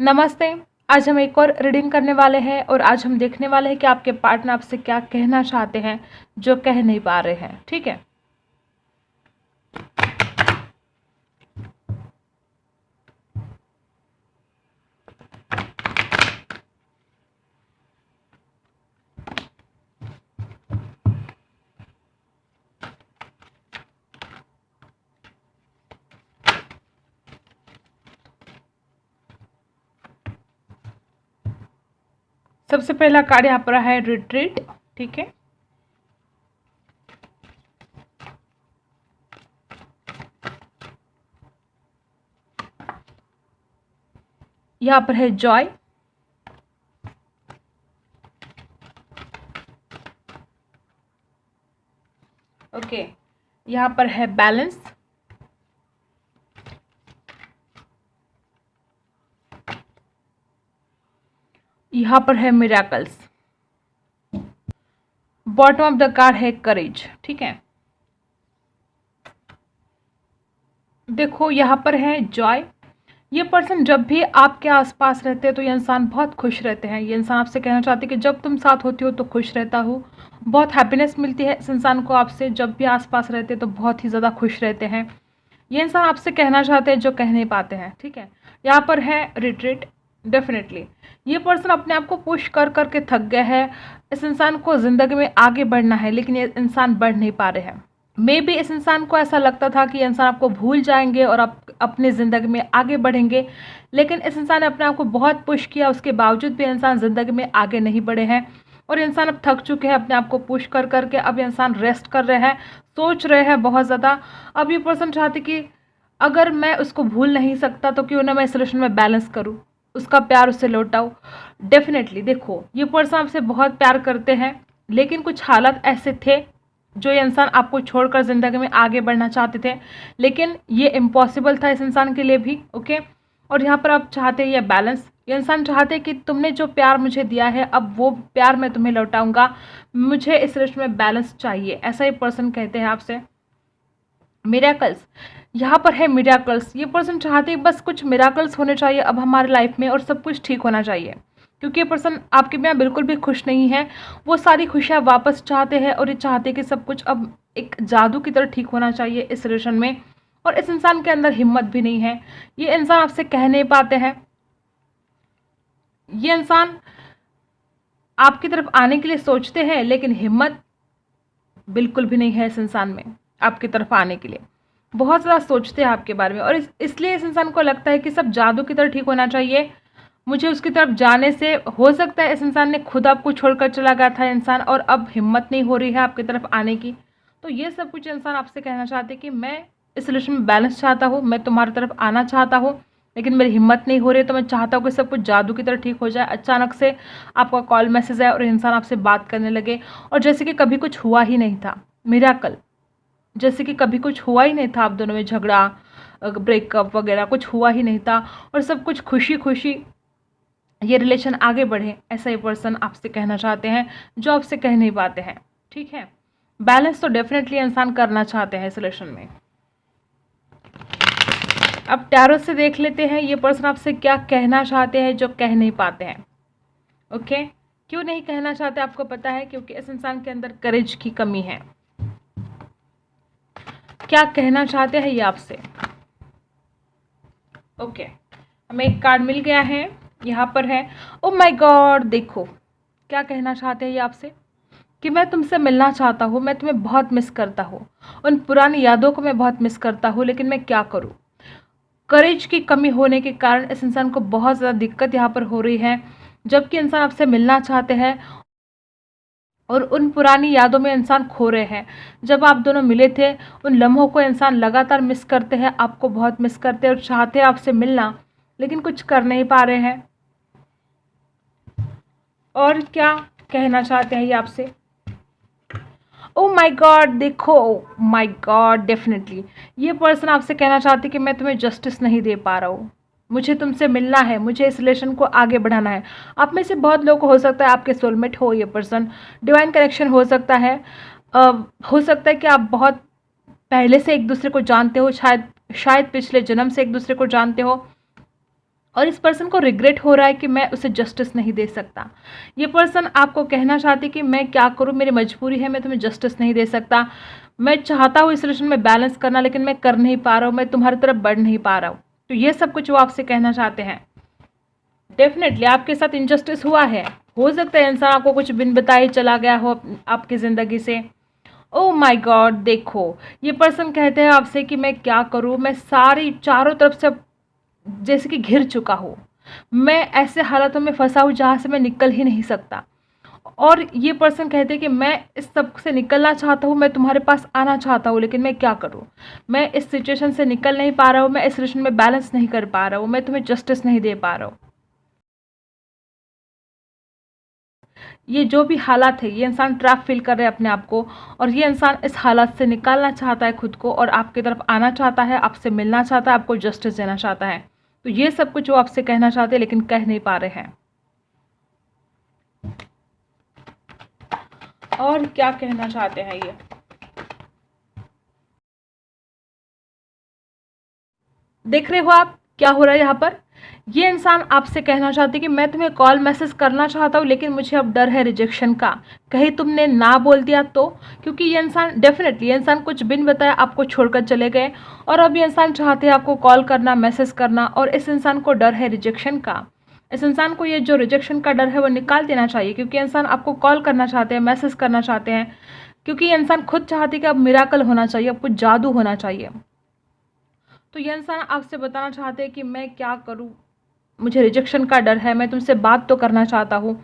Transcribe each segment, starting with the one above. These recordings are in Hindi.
नमस्ते। आज हम एक और रीडिंग करने वाले हैं और आज हम देखने वाले हैं कि आपके पार्टनर आपसे क्या कहना चाहते हैं जो कह नहीं पा रहे हैं। ठीक है, सबसे पहला कार्ड यहाँ पर है रिट्रीट। ठीक है, यहाँ पर है जॉय, ओके, यहाँ पर है बैलेंस, यहाँ पर है miracles, bottom of the card है करेज। ठीक है, देखो यहाँ पर है जॉय। ये पर्सन जब भी आपके आसपास रहते हैं तो ये इंसान बहुत खुश रहते हैं। ये इंसान आपसे कहना चाहते हैं कि जब तुम साथ होती हो तो खुश रहता हूँ, बहुत हैप्पीनेस मिलती है इस इंसान को आपसे। जब भी आसपास रहते हैं तो बहुत ही ज़्यादा खुश रहते हैं। ये इंसान आपसे कहना चाहते हैं जो कह नहीं पाते हैं। ठीक है, यहाँ पर है रिट्रीट। डेफिनेटली ये पर्सन अपने आप को पुश कर कर के थक गया है। इस इंसान को ज़िंदगी में आगे बढ़ना है लेकिन ये इंसान बढ़ नहीं पा रहे हैं। मे बी इस इंसान को ऐसा लगता था कि ये इंसान आपको भूल जाएंगे और आप अपनी ज़िंदगी में आगे बढ़ेंगे, लेकिन इस इंसान ने अपने आप को बहुत पुश किया, उसके बावजूद भी इंसान ज़िंदगी में आगे नहीं बढ़े हैं और इंसान अब थक चुके हैं अपने आप को पुश कर करके। अब इंसान रेस्ट कर रहे हैं, सोच रहे हैं बहुत ज़्यादा। अब ये पर्सन चाहते कि अगर मैं उसको भूल नहीं सकता तो क्यों ना मैं इस रिलेशन में बैलेंस करूँ, उसका प्यार उससे लौटाऊँ। डेफिनेटली देखो ये पर्सन आपसे बहुत प्यार करते हैं लेकिन कुछ हालात ऐसे थे जो ये इंसान आपको छोड़कर ज़िंदगी में आगे बढ़ना चाहते थे, लेकिन ये इम्पॉसिबल था इस इंसान के लिए भी। ओके, और यहाँ पर आप चाहते हैं ये बैलेंस। ये इंसान चाहते हैं कि तुमने जो प्यार मुझे दिया है अब वो प्यार मैं तुम्हें लौटाऊंगा, मुझे इस रिश्ते में बैलेंस चाहिए, ऐसा ये पर्सन कहते हैं आपसे। मिराकल्स, यहाँ पर है मिराकल्स। ये पर्सन चाहते हैं बस कुछ मिराकल्स होने चाहिए अब हमारे लाइफ में और सब कुछ ठीक होना चाहिए, क्योंकि ये पर्सन आपके बिना बिल्कुल भी खुश नहीं है। वो सारी खुशियाँ वापस चाहते हैं और ये चाहते हैं कि सब कुछ अब एक जादू की तरह ठीक होना चाहिए इस रिलेशन में। और इस इंसान के अंदर हिम्मत भी नहीं है, ये इंसान आपसे कह नहीं पाते हैं। ये इंसान आपकी तरफ आने के लिए सोचते हैं लेकिन हिम्मत बिल्कुल भी नहीं है इस इंसान में आपकी तरफ आने के लिए। बहुत ज़्यादा सोचते हैं आपके बारे में और इसलिए इस इंसान को लगता है कि सब जादू की तरह ठीक होना चाहिए। मुझे उसकी तरफ जाने से हो सकता है इस इंसान ने खुद आपको छोड़कर चला गया था इंसान, और अब हिम्मत नहीं हो रही है आपकी तरफ आने की। तो ये सब कुछ इंसान आपसे कहना चाहते हैं कि मैं इस रिलेशन में बैलेंस चाहता हूँ, मैं तुम्हारी तरफ आना चाहता हूँ लेकिन मेरी हिम्मत नहीं हो रही है। तो मैं चाहता हूँ कि सब कुछ जादू की तरह ठीक हो जाए। अचानक से आपका कॉल मैसेज आया और इंसान आपसे बात करने लगे और जैसे कि कभी कुछ हुआ ही नहीं था। मिराकल, जैसे कि कभी कुछ हुआ ही नहीं था, आप दोनों में झगड़ा ब्रेकअप वगैरह कुछ हुआ ही नहीं था और सब कुछ खुशी खुशी ये रिलेशन आगे बढ़े, ऐसा ये पर्सन आपसे कहना चाहते हैं जो आपसे कह नहीं पाते हैं। ठीक है, बैलेंस तो डेफिनेटली इंसान करना चाहते हैं इस रिलेशन में। अब टैरो से देख लेते हैं ये पर्सन आपसे क्या कहना चाहते हैं जो कह नहीं पाते हैं। ओके, क्यों नहीं कहना चाहते आपको पता है, क्योंकि इस इंसान के अंदर करेज की कमी है। क्या कहना चाहते हैं ये आपसे। ओके, हमें एक कार्ड मिल गया है, यहाँ पर है ओ माय गॉड। देखो क्या कहना चाहते हैं ये आपसे कि मैं तुमसे मिलना चाहता हूँ, मैं तुम्हें बहुत मिस करता हूँ, उन पुरानी यादों को मैं बहुत मिस करता हूँ, लेकिन मैं क्या करूँ। करेज की कमी होने के कारण इस इंसान को बहुत ज़्यादा दिक्कत यहाँ पर हो रही है, जबकि इंसान आपसे मिलना चाहते हैं और उन पुरानी यादों में इंसान खो रहे हैं। जब आप दोनों मिले थे उन लम्हों को इंसान लगातार मिस करते हैं, आपको बहुत मिस करते हैं और चाहते हैं आपसे मिलना, लेकिन कुछ कर नहीं पा रहे हैं। और क्या कहना चाहते हैं ये आपसे। ओ माय गॉड, देखो ओ माय गॉड, डेफिनेटली ये पर्सन आपसे कहना चाहते हैं कि मैं तुम्हें जस्टिस नहीं दे पा रहा हूँ, मुझे तुमसे मिलना है, मुझे इस रिलेशन को आगे बढ़ाना है। आप में से बहुत लोगों को हो सकता है आपके सोलमेट हो ये पर्सन, डिवाइन कनेक्शन हो सकता है। हो सकता है कि आप बहुत पहले से एक दूसरे को जानते हो, शायद पिछले जन्म से एक दूसरे को जानते हो और इस पर्सन को रिग्रेट हो रहा है कि मैं उसे जस्टिस नहीं दे सकता। ये पर्सन आपको कहना चाहती है कि मैं क्या करूँ, मेरी मजबूरी है, मैं तुम्हें जस्टिस नहीं दे सकता। मैं चाहता हूँ इस रिलेशन में बैलेंस करना, लेकिन मैं कर नहीं पा रहा हूँ, मैं तुम्हारी तरफ बढ़ नहीं पा रहा हूँ। तो ये सब कुछ वो आपसे कहना चाहते हैं। डेफिनेटली आपके साथ इनजस्टिस हुआ है। हो सकता है इंसान आपको कुछ बिन बताए चला गया हो आपकी ज़िंदगी से। ओह माय गॉड, देखो ये पर्सन कहते हैं आपसे कि मैं क्या करूँ, मैं सारी चारों तरफ से जैसे कि घिर चुका हूँ, मैं ऐसे हालातों में फंसा हूँ जहाँ से मैं निकल ही नहीं सकता। और ये पर्सन कहते हैं कि मैं इस सब से निकलना चाहता हूँ, मैं तुम्हारे पास आना चाहता हूँ, लेकिन मैं क्या करूँ, मैं इस सिचुएशन से निकल नहीं पा रहा हूँ, मैं इस रिलेशन में बैलेंस नहीं कर पा रहा हूँ, मैं तुम्हें जस्टिस नहीं दे पा रहा हूँ। ये जो भी हालात है, ये इंसान ट्रैप फील कर रहे हैं अपने आप को, और ये इंसान इस हालात से निकालना चाहता है खुद को, और आपकी तरफ आना चाहता है, आपसे मिलना चाहता है, आपको जस्टिस देना चाहता है। तो ये सब कुछ वो आपसे कहना चाहते हैं, लेकिन कह नहीं पा रहे हैं। और क्या कहना चाहते हैं ये? देख रहे हो आप क्या हो रहा है यहाँ पर? ये इंसान आपसे कहना चाहते हैं कि मैं तुम्हें कॉल मैसेज करना चाहता हूँ, लेकिन मुझे अब डर है रिजेक्शन का, कहीं तुमने ना बोल दिया तो। क्योंकि ये इंसान डेफिनेटली, ये इंसान कुछ बिन बताया आपको छोड़कर चले गए, और अब ये इंसान चाहते हैं आपको कॉल करना, मैसेज करना, और इस इंसान को डर है रिजेक्शन का। इस इंसान को ये जो रिजेक्शन का डर है वो निकाल देना चाहिए, क्योंकि इंसान आपको कॉल करना चाहते हैं, मैसेज करना चाहते हैं, क्योंकि ये इंसान खुद चाहते हैं कि अब मिराकल होना चाहिए, अब कुछ जादू होना चाहिए। तो ये इंसान आपसे बताना चाहते हैं कि मैं क्या करूँ, मुझे रिजेक्शन का डर है, मैं तुमसे बात तो करना चाहता हूँ,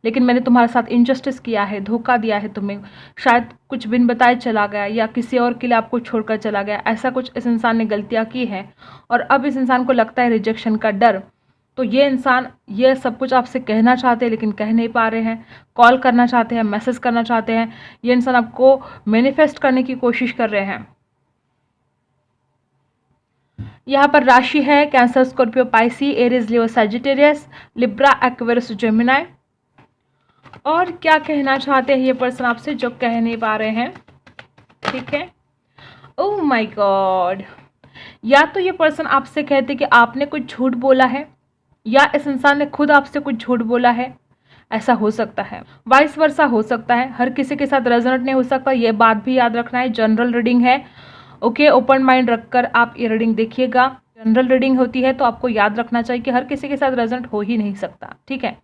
लेकिन मैंने तुम्हारे साथ इनजस्टिस किया है, धोखा दिया है तुम्हें, शायद कुछ बिन बताए चला गया, या किसी और के लिए आपको छोड़कर चला गया, ऐसा कुछ इस इंसान ने गलतियाँ की हैं, और अब इस इंसान को लगता है रिजेक्शन का डर। तो ये इंसान ये सब कुछ आपसे कहना चाहते हैं, लेकिन कह नहीं पा रहे हैं। कॉल करना चाहते हैं, मैसेज करना चाहते हैं, ये इंसान आपको मैनिफेस्ट करने की कोशिश कर रहे हैं। यहाँ पर राशि है कैंसर, स्कॉर्पियो, पाइसी, एरीज, लियो, सैजिटेरियस, लिब्रा, एक्वेरियस, जेमिनी। और क्या कहना चाहते हैं ये पर्सन आपसे जो कह नहीं पा रहे हैं? ठीक है। ओह माय गॉड, या तो ये पर्सन आपसे कहते कि आपने कुछ झूठ बोला है, या इस इंसान ने खुद आपसे कुछ झूठ बोला है, ऐसा हो सकता है। वाइस वर्सा हो सकता है, हर किसी के साथ रेजोनेट नहीं हो सकता, ये बात भी याद रखना है। जनरल रीडिंग है, ओके, ओपन माइंड रखकर आप ये रीडिंग देखिएगा। जनरल रीडिंग होती है तो आपको याद रखना चाहिए कि हर किसी के साथ रेजोनेट हो ही नहीं सकता, ठीक है।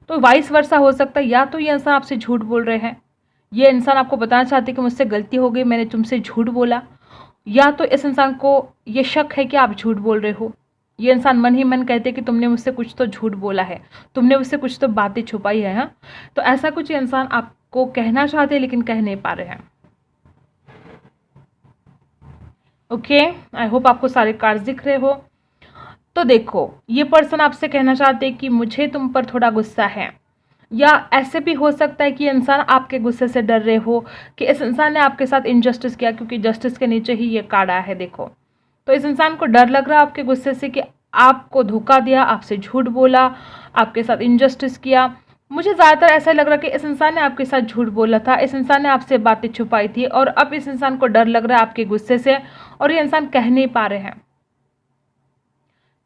तो वाइस वर्सा हो सकता है, या तो ये इंसान आपसे झूठ बोल रहे हैं, ये इंसान आपको बताना चाहते हैं कि मुझसे गलती हो गई, मैंने तुमसे झूठ बोला, या तो इस इंसान को ये शक है कि आप झूठ बोल रहे हो। ये इंसान मन ही मन कहते कि तुमने मुझसे कुछ तो झूठ बोला है, तुमने मुझसे कुछ तो बातें छुपाई है। हाँ, तो ऐसा कुछ ये इंसान आपको कहना चाहते हैं, लेकिन कह नहीं पा रहे हैं। ओके, आई होप आपको सारे कार्ड्स दिख रहे हो। तो देखो, ये पर्सन आपसे कहना चाहते हैं कि मुझे तुम पर थोड़ा गुस्सा है, या ऐसे भी हो सकता है कि इंसान आपके गुस्से से डर रहे हो कि इस इंसान ने आपके साथ इनजस्टिस किया, क्योंकि जस्टिस के नीचे ही ये कार्ड आया है, देखो। तो इस इंसान को डर लग रहा है आपके गुस्से से कि आपको धोखा दिया, आपसे झूठ बोला, आपके साथ इनजस्टिस किया। मुझे ज़्यादातर ऐसा लग रहा है कि इस इंसान ने आपके साथ झूठ बोला था, इस इंसान ने आपसे बातें छुपाई थी, और अब इस इंसान को डर लग रहा है आपके गुस्से से, और ये इंसान कह नहीं पा रहे हैं।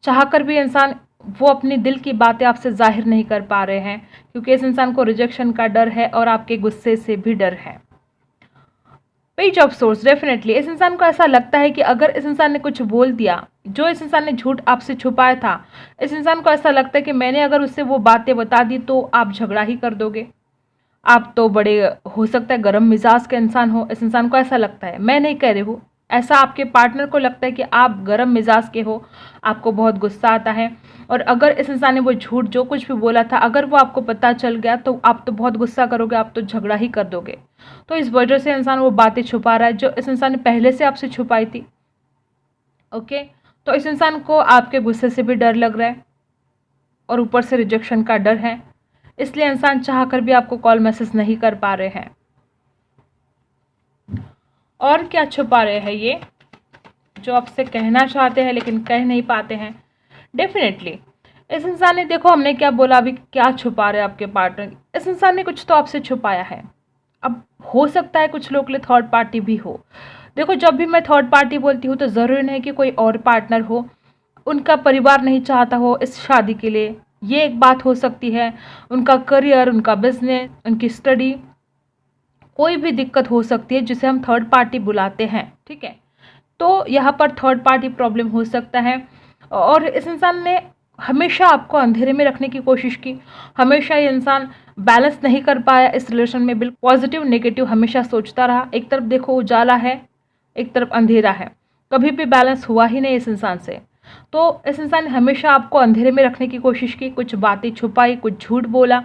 चाहकर भी इंसान वो अपनी दिल की बातें आपसे जाहिर नहीं कर पा रहे हैं, क्योंकि इस इंसान को रिजेक्शन का डर है और आपके गुस्से से भी डर है। पेज ऑफ सोर्स, डेफिनेटली इस इंसान को ऐसा लगता है कि अगर इस इंसान ने कुछ बोल दिया, जो इस इंसान ने झूठ आपसे छुपाया था, इस इंसान को ऐसा लगता है कि मैंने अगर उससे वो बातें बता दी तो आप झगड़ा ही कर दोगे। आप तो बड़े, हो सकता है गर्म मिजाज के इंसान हो, इस इंसान को ऐसा लगता है, मैं नहीं कह रही हूँ, ऐसा आपके पार्टनर को लगता है कि आप गर्म मिजाज के हो, आपको बहुत गुस्सा आता है, और अगर इस इंसान ने वो झूठ जो कुछ भी बोला था, अगर वो आपको पता चल गया तो आप तो बहुत गुस्सा करोगे, आप तो झगड़ा ही कर दोगे। तो इस वजह से इंसान वो बातें छुपा रहा है जो इस इंसान ने पहले से आपसे छुपाई थी। ओके, तो इस इंसान को आपके गुस्से से भी डर लग रहा है, और ऊपर से रिजेक्शन का डर है, इसलिए इंसान चाह कर भी आपको कॉल मैसेज नहीं कर पा रहे हैं। और क्या छुपा रहे हैं ये, जो आपसे कहना चाहते हैं लेकिन कह नहीं पाते हैं? डेफिनेटली इस इंसान ने, देखो हमने क्या बोला अभी, क्या छुपा रहे आपके पार्टनर, इस इंसान ने कुछ तो आपसे छुपाया है। अब हो सकता है कुछ लोग के लिए थर्ड पार्टी भी हो। देखो, जब भी मैं थर्ड पार्टी बोलती हूँ तो ज़रूरी नहीं कि कोई और पार्टनर हो, उनका परिवार नहीं चाहता हो इस शादी के लिए, ये एक बात हो सकती है। उनका करियर, उनका बिजनेस, उनकी स्टडी, कोई भी दिक्कत हो सकती है जिसे हम थर्ड पार्टी बुलाते हैं, ठीक है। तो यहाँ पर थर्ड पार्टी प्रॉब्लम हो सकता है। और इस इंसान ने हमेशा आपको अंधेरे में रखने की कोशिश की, हमेशा ये इंसान बैलेंस नहीं कर पाया इस रिलेशन में, बिल्कुल पॉजिटिव नेगेटिव हमेशा सोचता रहा। एक तरफ देखो उजाला है, एक तरफ अंधेरा है, कभी भी बैलेंस हुआ ही नहीं इस इंसान से। तो इस इंसान ने हमेशा आपको अंधेरे में रखने की कोशिश की, कुछ बातें छुपाई, कुछ झूठ बोला।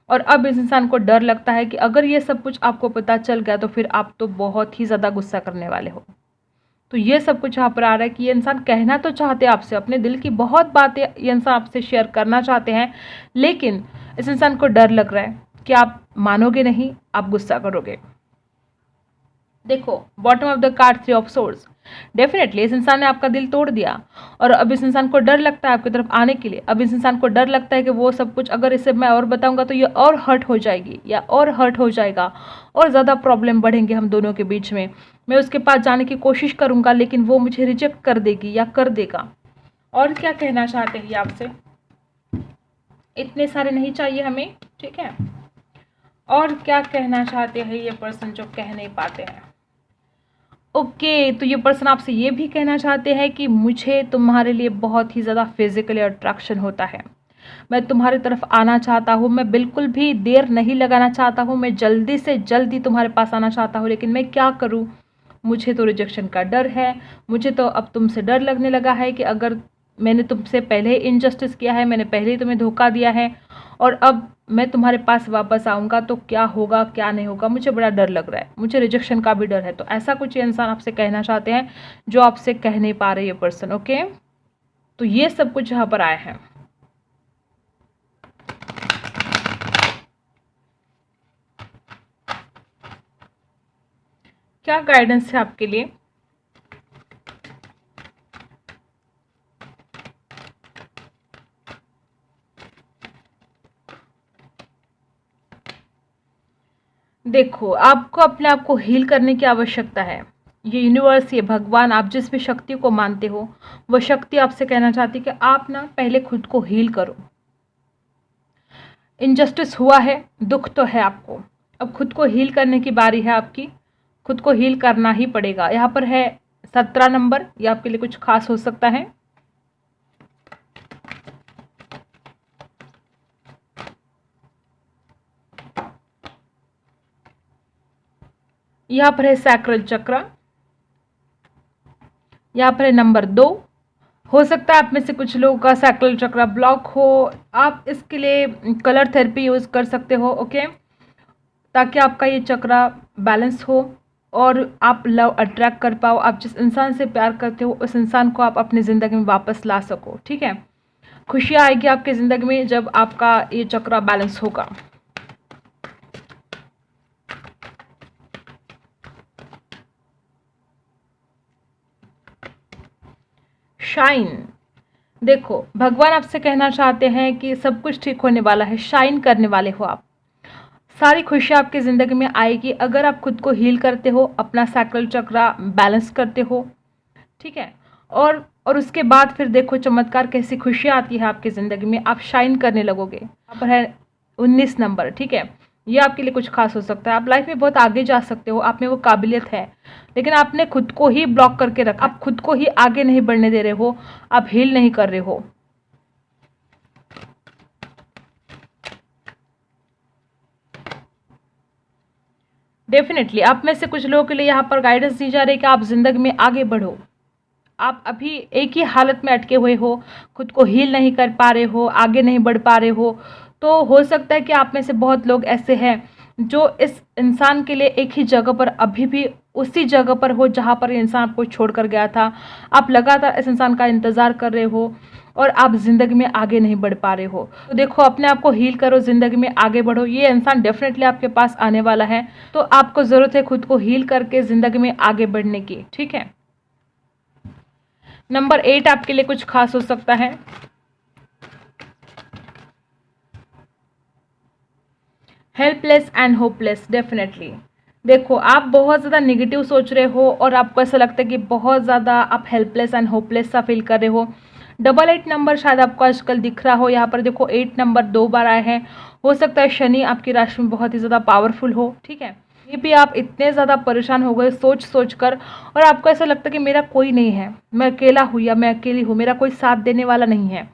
और अब इस इंसान को डर लगता है कि अगर ये सब कुछ आपको पता चल गया तो फिर आप तो बहुत ही ज़्यादा गुस्सा करने वाले हो। तो ये सब कुछ यहाँ पर आ रहा है कि ये इंसान कहना तो चाहते हैं आपसे, अपने दिल की बहुत बातें ये इंसान आपसे शेयर करना चाहते हैं, लेकिन इस इंसान को डर लग रहा है कि आप मानोगे नहीं, आप गुस्सा करोगे। देखो bottom of the card 3 of swords, definitely इस इंसान ने आपका दिल तोड़ दिया और अब इस इंसान को डर लगता है आपकी तरफ आने के लिए। अब इस इंसान को डर लगता है कि वो सब कुछ अगर इसे मैं और बताऊंगा तो ये और हर्ट हो जाएगी या और हर्ट हो जाएगा और ज़्यादा प्रॉब्लम बढ़ेंगे हम दोनों के बीच में। मैं उसके पास जाने की कोशिश करूंगा लेकिन वो मुझे रिजेक्ट कर देगी या कर देगा। और क्या कहना चाहते हैं आपसे, इतने सारे नहीं चाहिए हमें, ठीक है। और क्या कहना चाहते हैं ये पर्सन जो कह नहीं पाते हैं। ओके तो ये पर्सन आपसे ये भी कहना चाहते हैं कि मुझे तुम्हारे लिए बहुत ही ज़्यादा फिजिकली अट्रैक्शन होता है, मैं तुम्हारी तरफ आना चाहता हूँ, मैं बिल्कुल भी देर नहीं लगाना चाहता हूँ, मैं जल्दी से जल्दी तुम्हारे पास आना चाहता हूँ, लेकिन मैं क्या करूँ, मुझे तो रिजेक्शन का डर है। मुझे तो अब तुमसे डर लगने लगा है कि अगर मैंने तुमसे पहले इनजस्टिस किया है, मैंने पहले ही तुम्हें धोखा दिया है और अब मैं तुम्हारे पास वापस आऊँगा तो क्या होगा क्या नहीं होगा, मुझे बड़ा डर लग रहा है, मुझे रिजेक्शन का भी डर है। तो ऐसा कुछ ये इंसान आपसे कहना चाहते हैं जो आपसे कह नहीं पा रहे ये पर्सन, ओके। तो ये सब कुछ यहाँ पर आया है। क्या गाइडेंस है आपके लिए। देखो आपको अपने आप को हील करने की आवश्यकता है। ये यूनिवर्स, ये भगवान, आप जिस भी शक्ति को मानते हो वो शक्ति आपसे कहना चाहती है कि आप ना पहले खुद को हील करो। इनजस्टिस हुआ है, दुख तो है आपको, अब खुद को हील करने की बारी है आपकी, खुद को हील करना ही पड़ेगा। यहाँ पर है 17 नंबर, ये आपके लिए कुछ खास हो सकता है। यहाँ पर है सैक्रल चक्र, यहाँ पर है नंबर 2। हो सकता है आप में से कुछ लोगों का सैक्रल चक्र ब्लॉक हो, आप इसके लिए कलर थेरेपी यूज़ कर सकते हो, ओके, ताकि आपका ये चक्र बैलेंस हो और आप लव अट्रैक्ट कर पाओ। आप जिस इंसान से प्यार करते हो उस इंसान को आप अपनी ज़िंदगी में वापस ला सको, ठीक है। खुशियाँ आएगी आपकी ज़िंदगी में जब आपका ये चक्र बैलेंस होगा। शाइन, देखो भगवान आपसे कहना चाहते हैं कि सब कुछ ठीक होने वाला है, शाइन करने वाले हो आप, सारी खुशियाँ आपकी ज़िंदगी में आएगी अगर आप खुद को हील करते हो, अपना सैक्रल चक्र बैलेंस करते हो, ठीक है। और उसके बाद फिर देखो चमत्कार, कैसी खुशियाँ आती है आपकी ज़िंदगी में, आप शाइन करने लगोगे। यहाँ पर है 19 नंबर, ठीक है, ये आपके लिए कुछ खास हो सकता है। आप लाइफ में बहुत आगे जा सकते हो, आप में वो काबिलियत है, लेकिन आपने खुद को ही ब्लॉक करके रखा, आप खुद को ही आगे नहीं बढ़ने दे रहे हो, आप हील नहीं कर रहे हो। डेफिनेटली आप में से कुछ लोगों के लिए यहाँ पर गाइडेंस दी जा रही है कि आप जिंदगी में आगे बढ़ो। आप अभी एक ही हालत में अटके हुए हो, खुद को हील नहीं कर पा रहे हो, आगे नहीं बढ़ पा रहे हो। तो हो सकता है कि आप में से बहुत लोग ऐसे हैं जो इस इंसान के लिए एक ही जगह पर, अभी भी उसी जगह पर हो जहाँ पर ये इंसान आपको छोड़ कर गया था। आप लगातार इस इंसान का इंतज़ार कर रहे हो और आप ज़िंदगी में आगे नहीं बढ़ पा रहे हो। तो देखो अपने आप को हील करो, ज़िंदगी में आगे बढ़ो, ये इंसान डेफिनेटली आपके पास आने वाला है। तो आपको ज़रूरत है खुद को हील करके ज़िंदगी में आगे बढ़ने की, ठीक है। नंबर 8 आपके लिए कुछ खास हो सकता है। हेल्पलेस एंड होपलेस, डेफिनेटली देखो आप बहुत ज़्यादा नेगेटिव सोच रहे हो और आपको ऐसा लगता है कि बहुत ज़्यादा आप हेल्पलेस एंड होपलेस सा फील कर रहे हो। 888 नंबर शायद आपको आजकल दिख रहा हो। यहाँ पर देखो 8 नंबर 2 बार आए हैं। हो सकता है शनि आपकी राशि में बहुत ही ज़्यादा पावरफुल हो, ठीक है। ये भी आप इतने ज़्यादा परेशान हो गए सोच सोच कर, और आपको ऐसा लगता है कि मेरा कोई नहीं है, मैं अकेला हूँ या मैं अकेली हूँ, मेरा कोई साथ देने वाला नहीं है।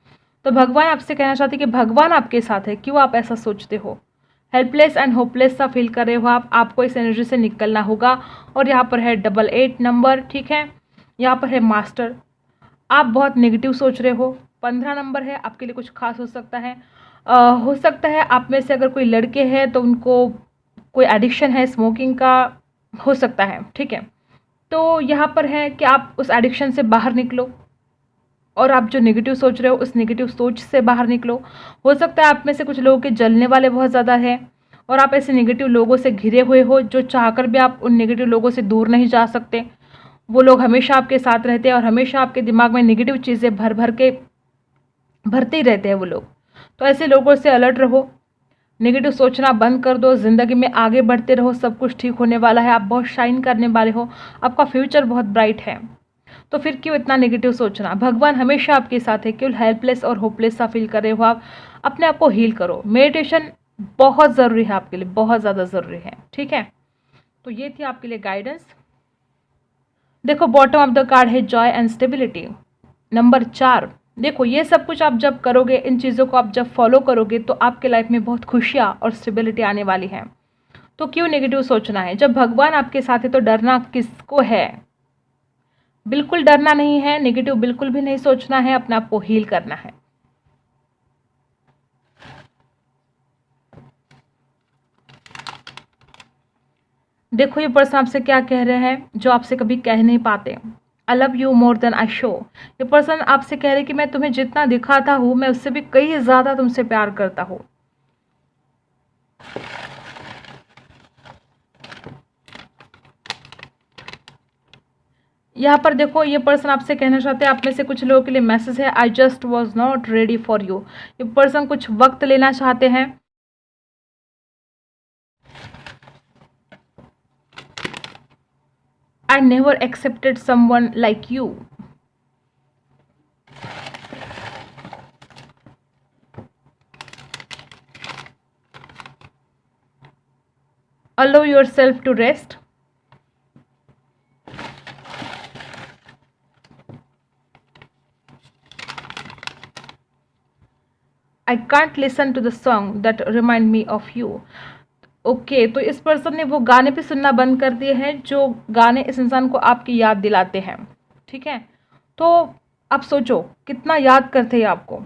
तो भगवान आपसे कहना चाहते हैं कि भगवान आपके साथ है। क्यों आप ऐसा सोचते हो? हेल्पलेस एंड होपलेस सा फील कर रहे हो आपको इस एनर्जी से निकलना होगा। और यहाँ पर है 88 नंबर, ठीक है। यहाँ पर है मास्टर, आप बहुत नेगेटिव सोच रहे हो। 15 नंबर है, आपके लिए कुछ खास हो सकता है। हो सकता है आप में से अगर कोई लड़के हैं तो उनको कोई एडिक्शन है स्मोकिंग का, हो सकता है, ठीक है। तो यहाँ पर है कि आप उस एडिक्शन से बाहर निकलो, और आप जो नेगेटिव सोच रहे हो उस नेगेटिव सोच से बाहर निकलो। हो सकता है आप में से कुछ लोगों के जलने वाले बहुत ज़्यादा है, और आप ऐसे नेगेटिव लोगों से घिरे हुए हो जो चाहकर भी आप उन नेगेटिव लोगों से दूर नहीं जा सकते। वो लोग हमेशा आपके साथ रहते हैं और हमेशा आपके दिमाग में नेगेटिव चीज़ें भरते ही रहते हैं वो लोग। तो ऐसे लोगों से अलर्ट रहो, नेगेटिव सोचना बंद कर दो, ज़िंदगी में आगे बढ़ते रहो, सब कुछ ठीक होने वाला है। आप बहुत शाइन करने वाले हो, आपका फ्यूचर बहुत ब्राइट है। तो फिर क्यों इतना नेगेटिव सोचना? भगवान हमेशा आपके साथ है। क्यों हेल्पलेस और होपलेस सा फील कर रहे हो आप? अपने आप को हील करो। मेडिटेशन बहुत ज़रूरी है आपके लिए, बहुत ज़्यादा ज़रूरी है, ठीक है। तो ये थी आपके लिए गाइडेंस। देखो बॉटम ऑफ द कार्ड है जॉय एंड स्टेबिलिटी। नंबर 4, देखो ये सब कुछ आप जब करोगे, इन चीज़ों को आप जब फॉलो करोगे तो आपके लाइफ में बहुत खुशियाँ और स्टेबिलिटी आने वाली है। तो क्यों नेगेटिव सोचना है? जब भगवान आपके साथ है तो डरना किसको है? बिल्कुल डरना नहीं है, नेगेटिव बिल्कुल भी नहीं सोचना है, अपने आप को हील करना है। देखो ये पर्सन आपसे क्या कह रहे हैं जो आपसे कभी कह नहीं पाते। I love you more than I show. ये पर्सन आपसे कह रहे हैं कि मैं तुम्हें जितना दिखाता हूँ मैं उससे भी कई ज़्यादा तुमसे प्यार करता हूँ। यहाँ पर देखो ये पर्सन आपसे कहना चाहते हैं, आप में से कुछ लोगों के लिए मैसेज है, I just was not ready for you. ये पर्सन कुछ वक्त लेना चाहते हैं। I never accepted someone like you. Allow yourself to rest. I can't listen to the song that remind me of you. Okay तो इस पर्सन ने वो गाने पे सुनना बंद कर दिए हैं जो गाने इस इंसान को आपकी याद दिलाते हैं, ठीक है। तो आप सोचो कितना याद करते हैं आपको।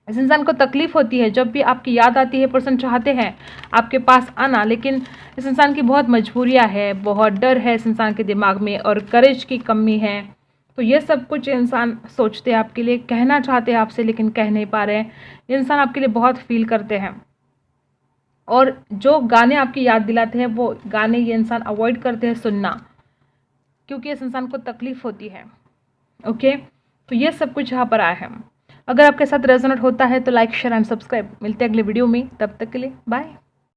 इस इंसान को तकलीफ होती है जब भी आपकी याद आती है। पर्सन चाहते हैं आपके पास आना, लेकिन इस इंसान की बहुत मजबूरियां है, बहुत डर है इस इंसान के दिमाग में, और करेज की कमी है। तो ये सब कुछ इंसान सोचते हैं आपके लिए, कहना चाहते हैं आपसे लेकिन कह नहीं पा रहे हैं। ये इंसान आपके लिए बहुत फील करते हैं, और जो गाने आपकी याद दिलाते हैं वो गाने ये इंसान अवॉइड करते हैं सुनना, क्योंकि इस इंसान को तकलीफ होती है। ओके तो ये सब कुछ यहाँ पर आया है। अगर आपके साथ रेजोनेट होता है तो लाइक शेयर एंड सब्सक्राइब। मिलते हैं अगले वीडियो में, तब तक के लिए बाय।